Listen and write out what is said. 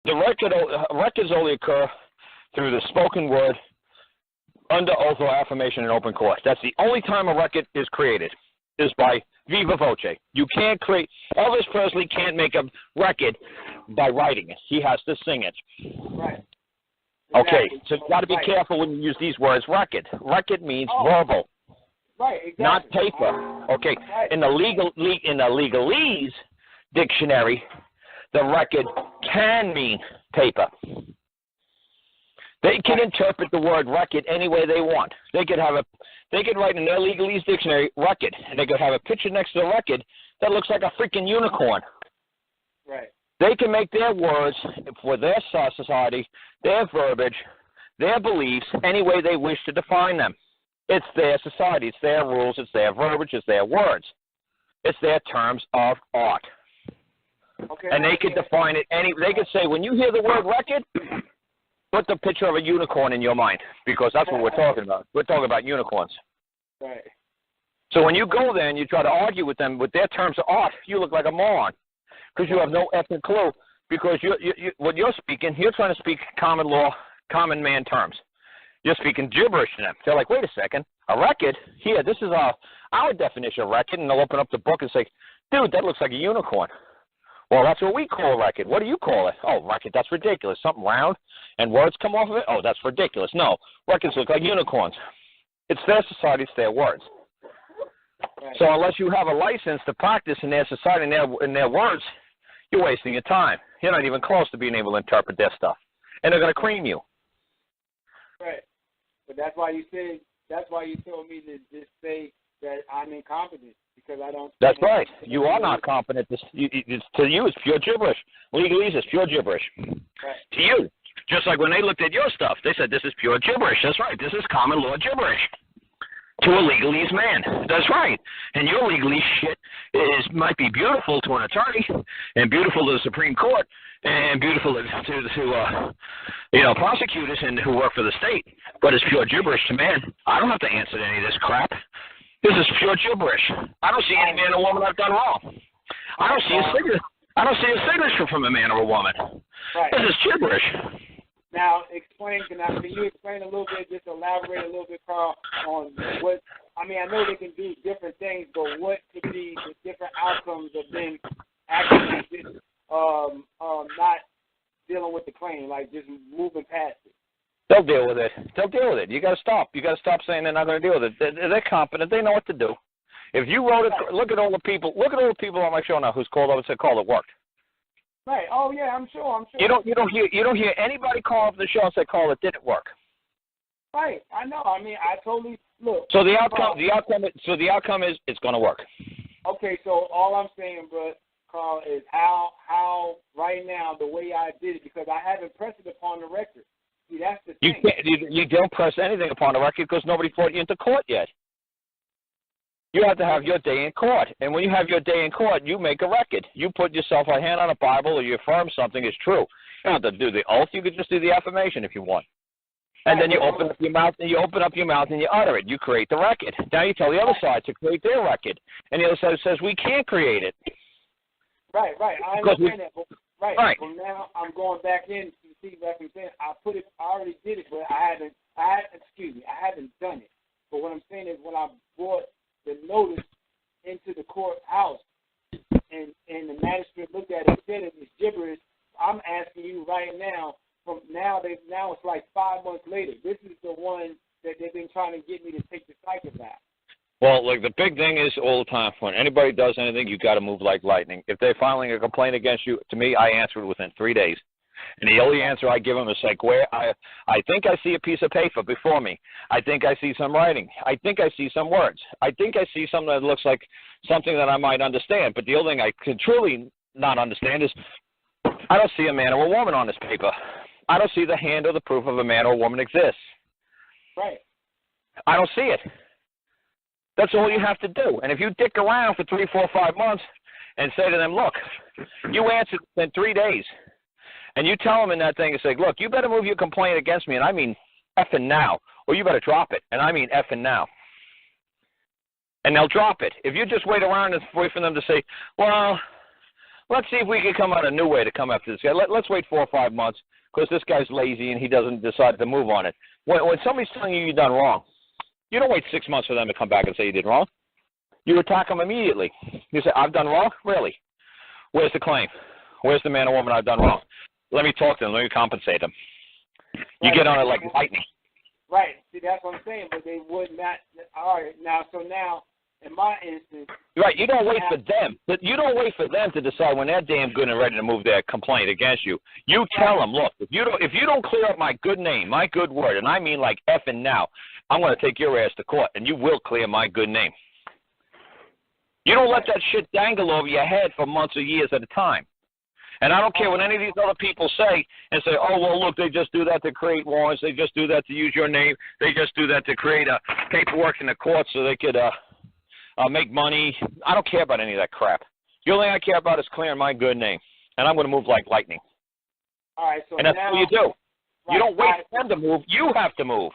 The records only occur through the spoken word, under oath or affirmation in open court. That's the only time a record is created, is by viva voce. You can't create, Elvis Presley can't make a record by writing it. He has to sing it. Right. Okay, Exactly. so you've got to be careful when you use these words, record. Record means verbal. Right, exactly. Not paper. Okay, right. in the legalese dictionary, the record can mean paper. They can interpret the word record any way they want. They could write in their legalese dictionary record, and they could have a picture next to the record that looks like a freaking unicorn. Right. They can make their words for their society, their verbiage, their beliefs, any way they wish to define them. It's their society, it's their rules, it's their verbiage, it's their words. It's their terms of art. Okay. And they could define it they could say, when you hear the word record, put the picture of a unicorn in your mind, because that's what we're talking about. We're talking about unicorns. Right. So when you go there and you try to argue with them with their terms of art, you look like a moron, because you have no effing clue. Because what you're speaking, you're trying to speak common law, common man terms. You're speaking gibberish to them. They're like, wait a second, a record? Here, this is our definition of record, and they'll open up the book and say, dude, that looks like a unicorn. Well, that's what we call a record. What do you call it? Oh, record, that's ridiculous. Something round and words come off of it? Oh, that's ridiculous. No, records look like unicorns. It's their society, it's their words. Right. So unless you have a license to practice in their society and in their words, you're wasting your time. You're not even close to being able to interpret their stuff. And they're going to cream you. Right. But that's why you told me to just say that I'm incompetent, because I don't. That's right. You are not competent. To you, it's pure gibberish. Legalese is pure gibberish. Right. To you. Just like when they looked at your stuff, they said, this is pure gibberish. That's right. This is common law gibberish. To a legalese man. That's right. And your legalese shit might be beautiful to an attorney, and beautiful to the Supreme Court, and beautiful to prosecutors and who work for the state. But it's pure gibberish to man. I don't have to answer to any of this crap. This is pure gibberish. I don't see any man or woman I've done wrong. I don't see a signature from a man or a woman. Right. This is gibberish. Now, can you explain a little bit, just elaborate a little bit, Karl, on what, I know they can do different things, but what could be the different outcomes of them actually just not dealing with the claim, like just moving past it? They'll deal with it. You got to stop. You got to stop saying they're not going to deal with it. They're competent. They know what to do. If you wrote it, look at all the people on my show now who's called up and said, Karl, it worked. Right. Oh yeah, I'm sure. You don't hear anybody call up the show and say, Karl, it didn't work. Right. I know. I totally look. So the outcome is it's going to work. Okay. So all I'm saying, but Karl, is how right now the way I did it, because I haven't pressed it upon the record. See, that's the thing. You don't press anything upon the record because nobody fought you into court yet. You have to have your day in court. And when you have your day in court, you make a record. You put yourself a hand on a Bible or you affirm something is true. You don't have to do the oath. You could just do the affirmation if you want. And then you open up your mouth and you utter it. You create the record. Now you tell the other side to create their record. And the other side says we can't create it. Right. I understand that. But, right. Well, now I'm going back in to see if I can say I already did it, but I haven't done it. But what I'm saying is when I brought the notice into the courthouse and the magistrate looked at it and said it was gibberish, I'm asking you right now, now it's like 5 months later. This is the one that they've been trying to get me to take the cycle back. Well, like the big thing is all the time, when anybody does anything, you got to move like lightning. If they're filing a complaint against you, to me, I answer it within 3 days. And the only answer I give them is like, I think I see a piece of paper before me. I think I see some writing. I think I see some words. I think I see something that looks like something that I might understand. But the only thing I can truly not understand is I don't see a man or a woman on this paper. I don't see the hand or the proof of a man or a woman exists. Right. I don't see it. That's all you have to do. And if you dick around for 3, 4, 5 months and say to them, look, you answered in 3 days, and you tell them in that thing and say, look, you better move your complaint against me, and I mean effing now, or you better drop it, and I mean effing now. And they'll drop it. If you just wait around and wait for them to say, well, let's see if we can come out a new way to come after this guy. Let's wait 4 or 5 months because this guy's lazy and he doesn't decide to move on it. When somebody's telling you you've done wrong, you don't wait 6 months for them to come back and say you did wrong. You attack them immediately. You say, I've done wrong? Really? Where's the claim? Where's the man or woman I've done wrong? Let me talk to them. Let me compensate them. You get on it like lightning. Right. See, that's what I'm saying, but they would not. All right. Now, in my instance. Right. You don't wait for them. You don't wait for them to decide when they're damn good and ready to move their complaint against you. You tell them, look, if you don't clear up my good name, my good word, and I mean like effing now, I'm going to take your ass to court, and you will clear my good name. You don't let that shit dangle over your head for months or years at a time. And I don't care what any of these other people say and say, oh, well, look, they just do that to create warrants. They just do that to use your name. They just do that to create paperwork in the court so they could make money. I don't care about any of that crap. The only thing I care about is clearing my good name. And I'm going to move like lightning. All right. So and that's now, what you do. Right, you don't wait for them to move. You have to move.